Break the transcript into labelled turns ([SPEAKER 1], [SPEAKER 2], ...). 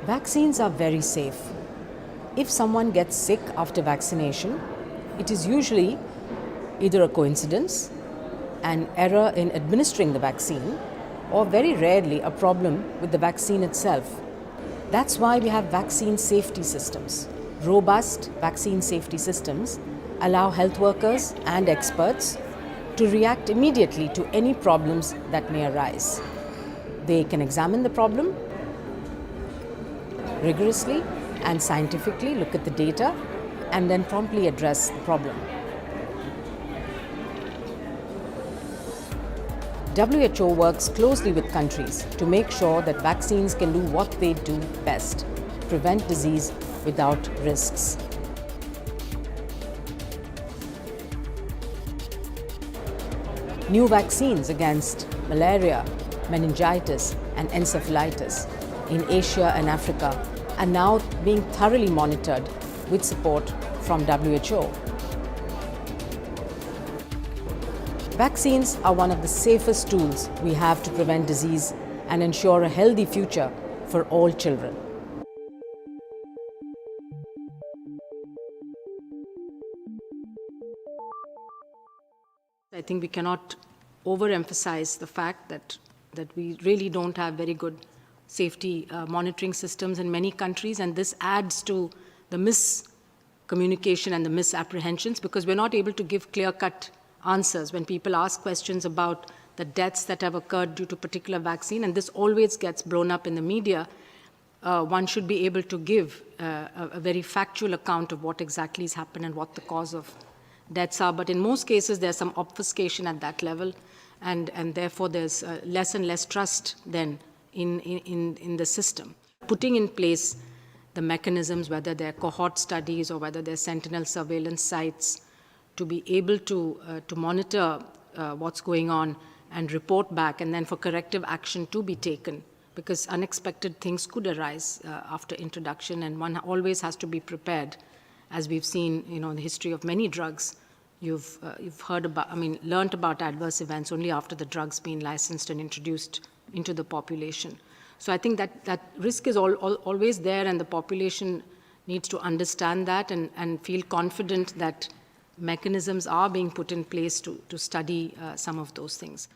[SPEAKER 1] Vaccines are very safe. If someone gets sick after vaccination, it is usually either a coincidence, an error in administering the vaccine, or very rarely a problem with the vaccine itself. That's why we have vaccine safety systems. Robust vaccine safety systems allow health workers and experts to react immediately to any problems that may arise. They can examine the problem rigorously and scientifically, look at the data, and then promptly address the problem. WHO works closely with countries to make sure that vaccines can do what they do best, prevent disease without risks. New vaccines against malaria, meningitis, and encephalitis in Asia and Africa are now being thoroughly monitored with support from WHO. Vaccines are one of the safest tools we have to prevent disease and ensure a healthy future for all children. I think we cannot overemphasize the fact that we really don't have very good safety monitoring systems in many countries, and this adds to the miscommunication and the misapprehensions because we're not able to give clear-cut answers when people ask questions about the deaths that have occurred due to a particular vaccine, and this always gets blown up in the media. One should be able to give a very factual account of what exactly has happened and what the cause of deaths are. But in most cases, there's some obfuscation at that level, and therefore there's less and less trust then in the system. Putting in place the mechanisms, whether they're cohort studies or whether they're sentinel surveillance sites, to be able to monitor what's going on and report back, and then for corrective action to be taken, because unexpected things could arise after introduction, and one always has to be prepared. As we've seen, in the history of many drugs, you've learned about adverse events only after the drug's been licensed and introduced into the population. So I think that risk is always there, and the population needs to understand that and feel confident that mechanisms are being put in place to study some of those things.